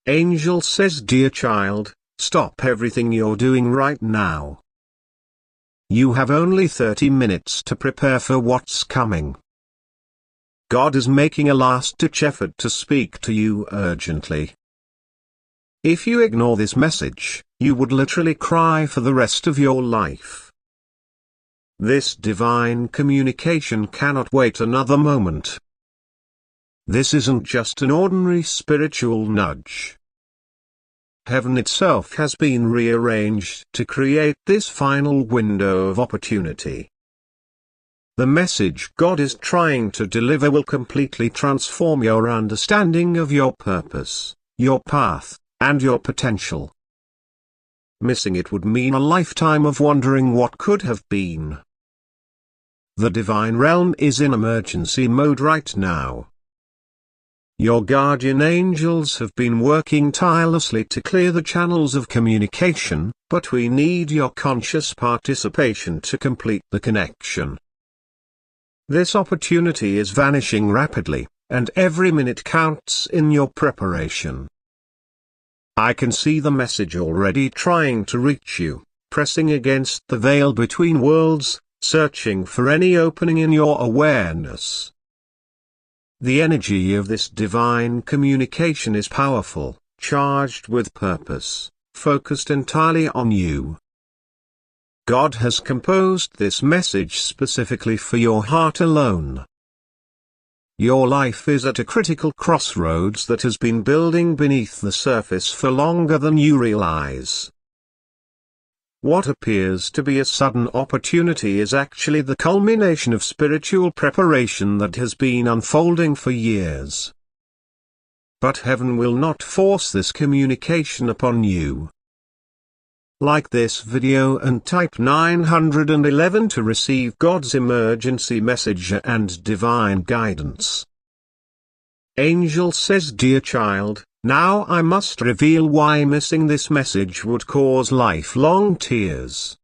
Angel says, dear child, stop everything you're doing right now. You have only 30 minutes to prepare for what's coming. God is making a last-ditch effort to speak to you urgently. If you ignore this message, you would literally cry for the rest of your life. This divine communication cannot wait another moment. This isn't just an ordinary spiritual nudge. Heaven itself has been rearranged to create this final window of opportunity. The message God is trying to deliver will completely transform your understanding of your purpose, your path, and your potential. Missing it would mean a lifetime of wondering what could have been. The divine realm is in emergency mode right now. Your guardian angels have been working tirelessly to clear the channels of communication, but we need your conscious participation to complete the connection. This opportunity is vanishing rapidly, and every minute counts in your preparation. I can see the message already trying to reach you, pressing against the veil between worlds, searching for any opening in your awareness. The energy of this divine communication is powerful, charged with purpose, focused entirely on you. God has composed this message specifically for your heart alone. Your life is at a critical crossroads that has been building beneath the surface for longer than you realize. What appears to be a sudden opportunity is actually the culmination of spiritual preparation that has been unfolding for years. But heaven will not force this communication upon you. Like this video and type 911 to receive God's emergency message and divine guidance. Angel says, dear child, now I must reveal why missing this message would cause lifelong tears.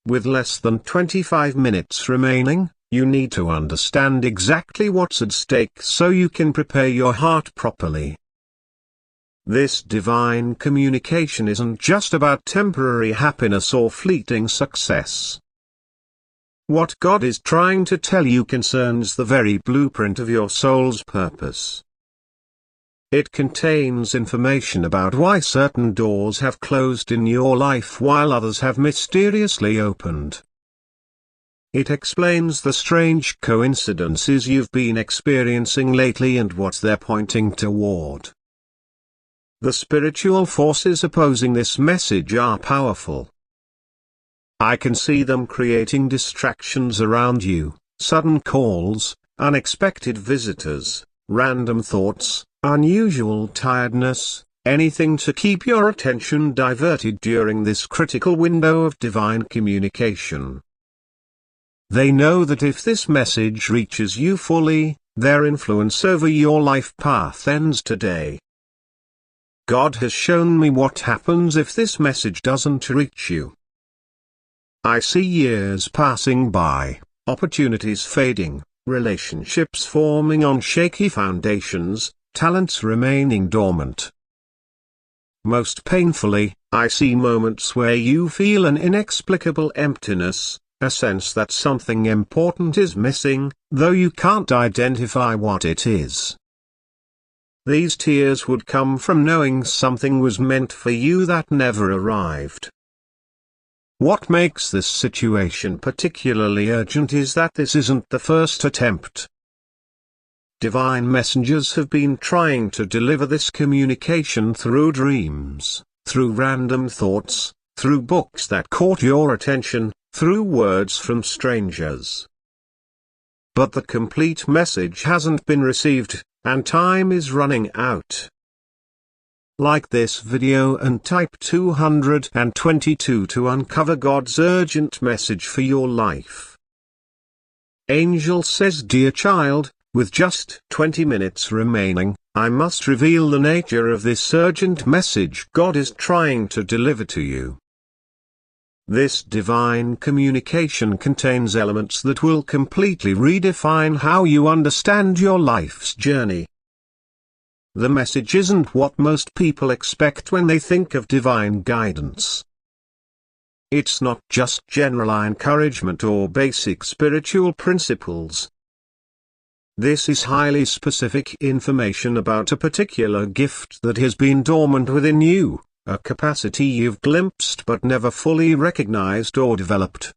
With less than 25 minutes remaining, you need to understand exactly what's at stake so you can prepare your heart properly. This divine communication isn't just about temporary happiness or fleeting success. What God is trying to tell you concerns the very blueprint of your soul's purpose. It contains information about why certain doors have closed in your life while others have mysteriously opened. It explains the strange coincidences you've been experiencing lately and what they're pointing toward. The spiritual forces opposing this message are powerful. I can see them creating distractions around you, sudden calls, unexpected visitors, random thoughts, unusual tiredness, anything to keep your attention diverted during this critical window of divine communication. They know that if this message reaches you fully, their influence over your life path ends today. God has shown me what happens if this message doesn't reach you. I see years passing by, opportunities fading, relationships forming on shaky foundations, talents remaining dormant. Most painfully, I see moments where you feel an inexplicable emptiness, a sense that something important is missing, though you can't identify what it is. These tears would come from knowing something was meant for you that never arrived. What makes this situation particularly urgent is that this isn't the first attempt. Divine messengers have been trying to deliver this communication through dreams, through random thoughts, through books that caught your attention, through words from strangers. But the complete message hasn't been received, and time is running out. Like this video and type 222 to uncover God's urgent message for your life. Angel says, dear child, with just 20 minutes remaining, I must reveal the nature of this urgent message God is trying to deliver to you. This divine communication contains elements that will completely redefine how you understand your life's journey. the message isn't what most people expect when they think of divine guidance. It's not just general encouragement or basic spiritual principles. This is highly specific information about a particular gift that has been dormant within you, a capacity you've glimpsed but never fully recognized or developed.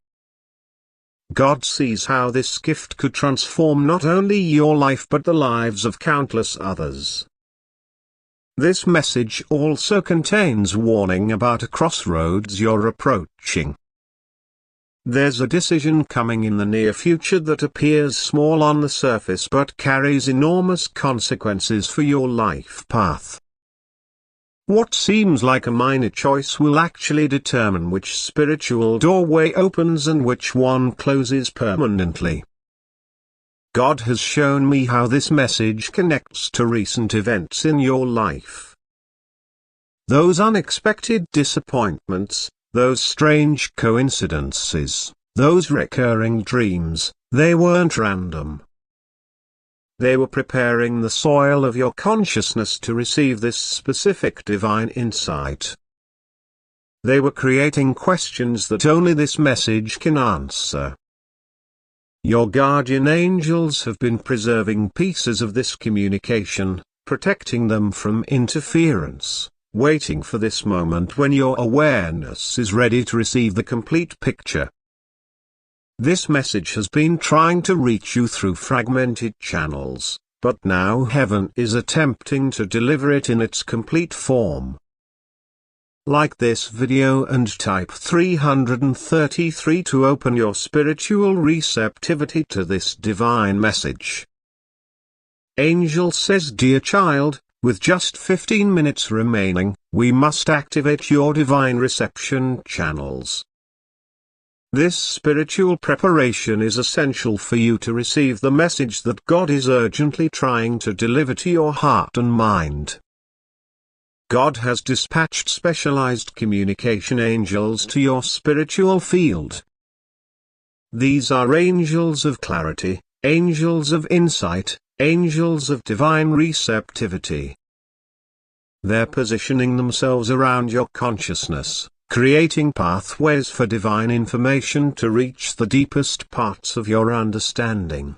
God sees how this gift could transform not only your life but the lives of countless others. This message also contains warning about a crossroads you're approaching. There's a decision coming in the near future that appears small on the surface but carries enormous consequences for your life path. What seems like a minor choice will actually determine which spiritual doorway opens and which one closes permanently. God has shown me how this message connects to recent events in your life. Those unexpected disappointments, those strange coincidences, those recurring dreams, they weren't random. They were preparing the soil of your consciousness to receive this specific divine insight. They were creating questions that only this message can answer. Your guardian angels have been preserving pieces of this communication, protecting them from interference, waiting for this moment when your awareness is ready to receive the complete picture. This message has been trying to reach you through fragmented channels, but now heaven is attempting to deliver it in its complete form. Like this video and type 333 to open your spiritual receptivity to this divine message. Angel says, dear child, with just 15 minutes remaining, we must activate your divine reception channels. This spiritual preparation is essential for you to receive the message that God is urgently trying to deliver to your heart and mind. God has dispatched specialized communication angels to your spiritual field. These are angels of clarity, angels of insight, angels of divine receptivity. They're positioning themselves around your consciousness, creating pathways for divine information to reach the deepest parts of your understanding.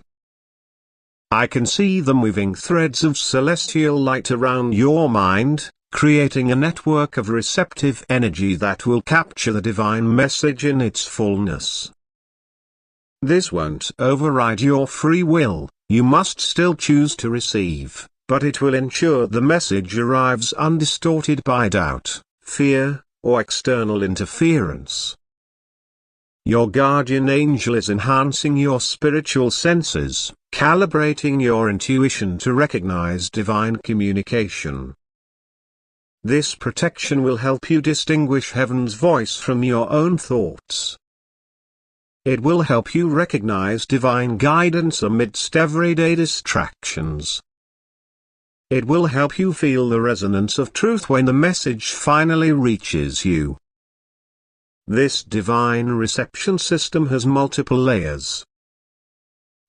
I can see them weaving threads of celestial light around your mind, creating a network of receptive energy that will capture the divine message in its fullness. This won't override your free will, you must still choose to receive, but it will ensure the message arrives undistorted by doubt, fear, or external interference. Your guardian angel is enhancing your spiritual senses, calibrating your intuition to recognize divine communication. This protection will help you distinguish heaven's voice from your own thoughts. It will help you recognize divine guidance amidst everyday distractions. It will help you feel the resonance of truth when the message finally reaches you. This divine reception system has multiple layers.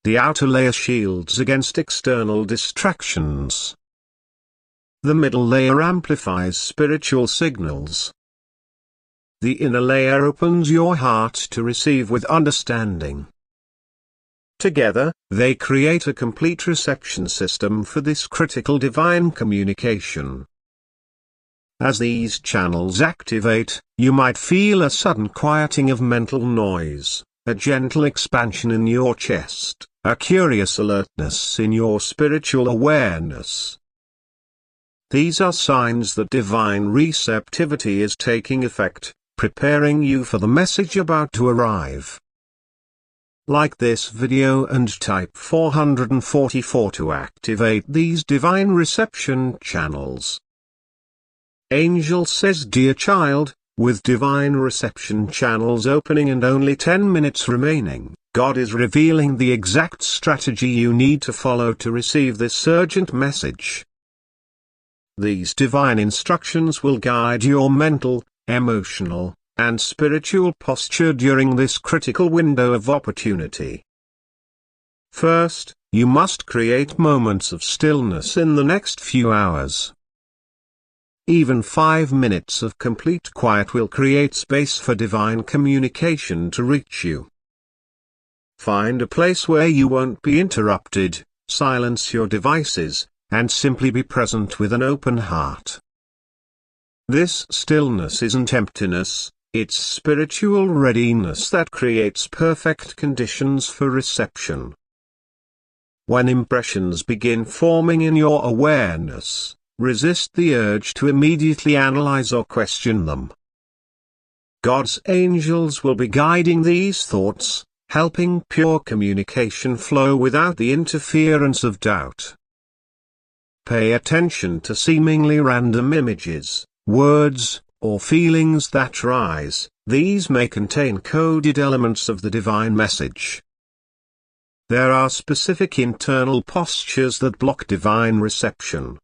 The outer layer shields against external distractions. The middle layer amplifies spiritual signals. The inner layer opens your heart to receive with understanding. Together, they create a complete reception system for this critical divine communication. As these channels activate, you might feel a sudden quieting of mental noise, a gentle expansion in your chest, a curious alertness in your spiritual awareness. These are signs that divine receptivity is taking effect, preparing you for the message about to arrive. Like this video and type 444 to activate these divine reception channels. Angel says, dear child, with divine reception channels opening and only 10 minutes remaining, God is revealing the exact strategy you need to follow to receive this urgent message. These divine instructions will guide your mental, emotional, and spiritual posture during this critical window of opportunity. First, you must create moments of stillness in the next few hours. Even 5 minutes of complete quiet will create space for divine communication to reach you. Find a place where you won't be interrupted, silence your devices, and simply be present with an open heart. This stillness isn't emptiness, it's spiritual readiness that creates perfect conditions for reception. When impressions begin forming in your awareness, resist the urge to immediately analyze or question them. God's angels will be guiding these thoughts, helping pure communication flow without the interference of doubt. Pay attention to seemingly random images, words, or feelings that rise. These may contain coded elements of the divine message. There are specific internal postures that block divine reception.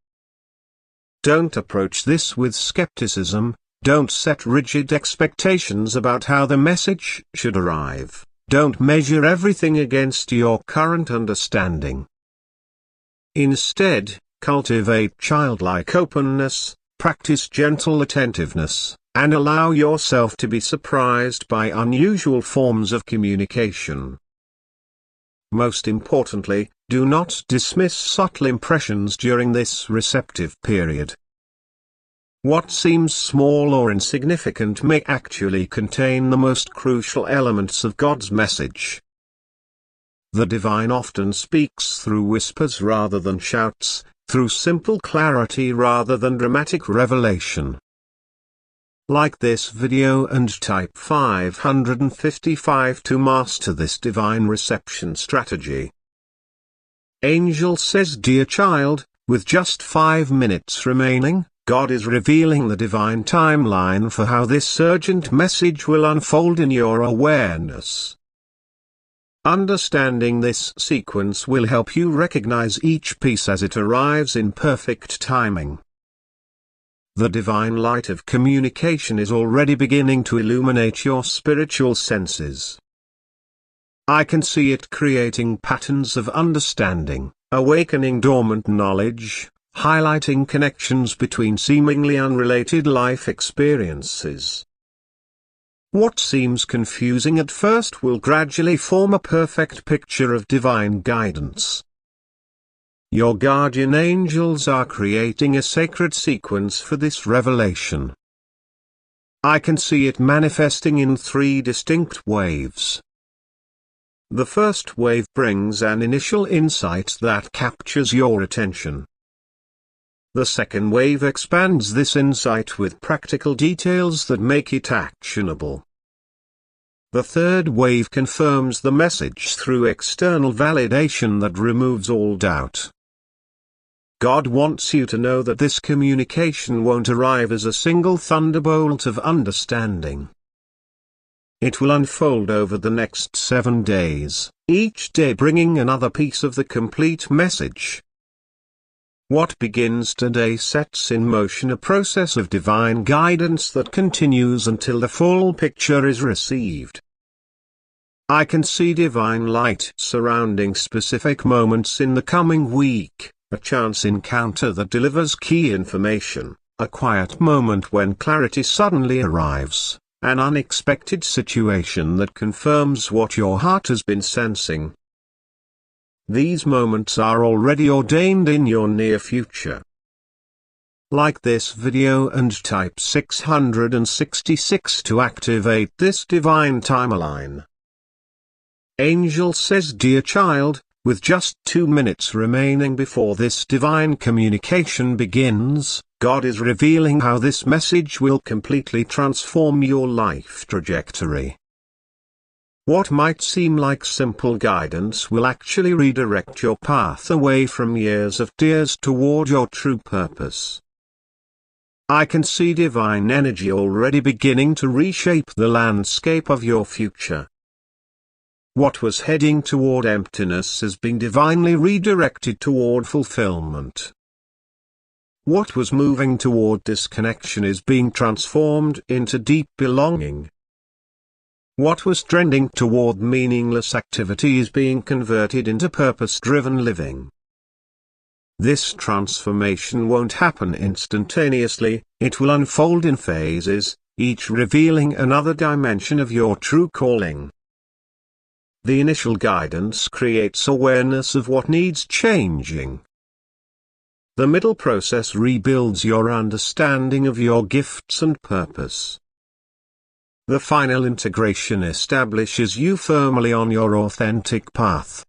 Don't approach this with skepticism, don't set rigid expectations about how the message should arrive, don't measure everything against your current understanding. Instead, cultivate childlike openness, practice gentle attentiveness, and allow yourself to be surprised by unusual forms of communication. Most importantly, do not dismiss subtle impressions during this receptive period. What seems small or insignificant may actually contain the most crucial elements of God's message. The divine often speaks through whispers rather than shouts, through simple clarity rather than dramatic revelation. Like this video and type 555 to master this divine reception strategy. Angel says, dear child, with just 5 minutes remaining, God is revealing the divine timeline for how this urgent message will unfold in your awareness. Understanding this sequence will help you recognize each piece as it arrives in perfect timing. The divine light of communication is already beginning to illuminate your spiritual senses. I can see it creating patterns of understanding, awakening dormant knowledge, highlighting connections between seemingly unrelated life experiences. What seems confusing at first will gradually form a perfect picture of divine guidance. Your guardian angels are creating a sacred sequence for this revelation. I can see it manifesting in 3 distinct waves. The first wave brings an initial insight that captures your attention. The second wave expands this insight with practical details that make it actionable. The third wave confirms the message through external validation that removes all doubt. God wants you to know that this communication won't arrive as a single thunderbolt of understanding. It will unfold over the next 7 days, each day bringing another piece of the complete message. What begins today sets in motion a process of divine guidance that continues until the full picture is received. I can see divine light surrounding specific moments in the coming week. A chance encounter that delivers key information, a quiet moment when clarity suddenly arrives, an unexpected situation that confirms what your heart has been sensing. These moments are already ordained in your near future. Like this video and type 666 to activate this divine timeline. Angel says, dear child, with just 2 minutes remaining before this divine communication begins, God is revealing how this message will completely transform your life trajectory. What might seem like simple guidance will actually redirect your path away from years of tears toward your true purpose. I can see divine energy already beginning to reshape the landscape of your future. What was heading toward emptiness is being divinely redirected toward fulfillment. What was moving toward disconnection is being transformed into deep belonging. What was trending toward meaningless activity is being converted into purpose-driven living. This transformation won't happen instantaneously, it will unfold in phases, each revealing another dimension of your true calling. The initial guidance creates awareness of what needs changing. The middle process rebuilds your understanding of your gifts and purpose. The final integration establishes you firmly on your authentic path.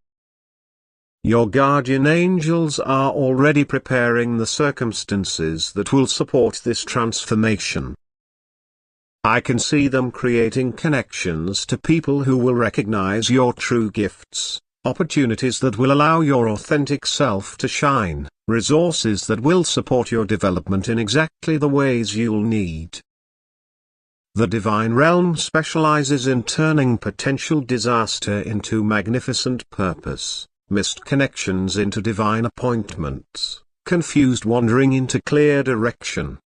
Your guardian angels are already preparing the circumstances that will support this transformation. I can see them creating connections to people who will recognize your true gifts, opportunities that will allow your authentic self to shine, resources that will support your development in exactly the ways you'll need. The divine realm specializes in turning potential disaster into magnificent purpose, missed connections into divine appointments, confused wandering into clear direction.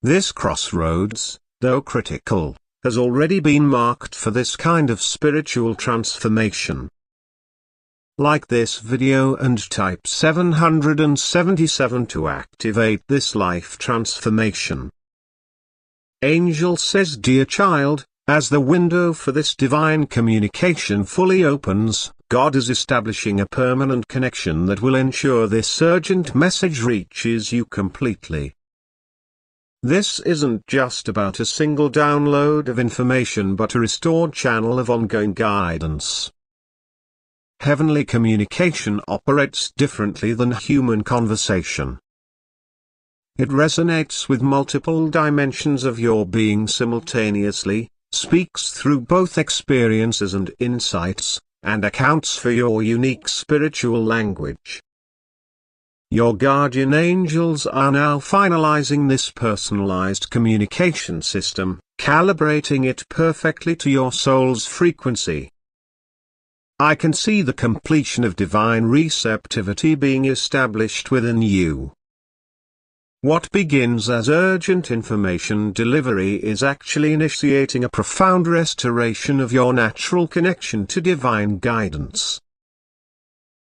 This crossroads, though critical, has already been marked for this kind of spiritual transformation. Like this video and type 777 to activate this life transformation. Angel says, dear child, as the window for this divine communication fully opens, God is establishing a permanent connection that will ensure this urgent message reaches you completely. This isn't just about a single download of information but a restored channel of ongoing guidance. Heavenly communication operates differently than human conversation. It resonates with multiple dimensions of your being simultaneously, speaks through both experiences and insights, and accounts for your unique spiritual language. Your guardian angels are now finalizing this personalized communication system, calibrating it perfectly to your soul's frequency. I can see the completion of divine receptivity being established within you. What begins as urgent information delivery is actually initiating a profound restoration of your natural connection to divine guidance.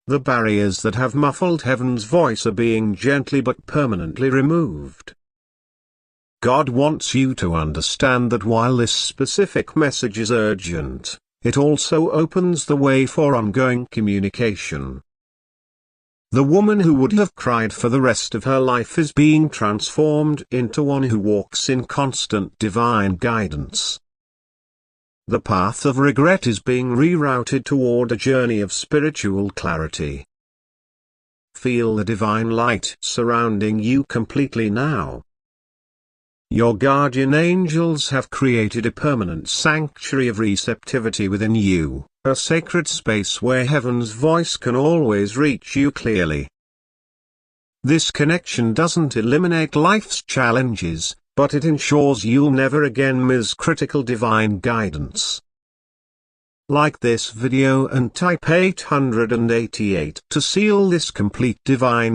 The barriers that have muffled heaven's voice are being gently but permanently removed. God wants you to understand that while this specific message is urgent, it also opens the way for ongoing communication. The woman who would have cried for the rest of her life is being transformed into one who walks in constant divine guidance. The path of regret is being rerouted toward a journey of spiritual clarity. Feel the divine light surrounding you completely now. Your guardian angels have created a permanent sanctuary of receptivity within you, a sacred space where heaven's voice can always reach you clearly. This connection doesn't eliminate life's challenges, but it ensures you'll never again miss critical divine guidance. Like this video and type 888 to seal this complete divine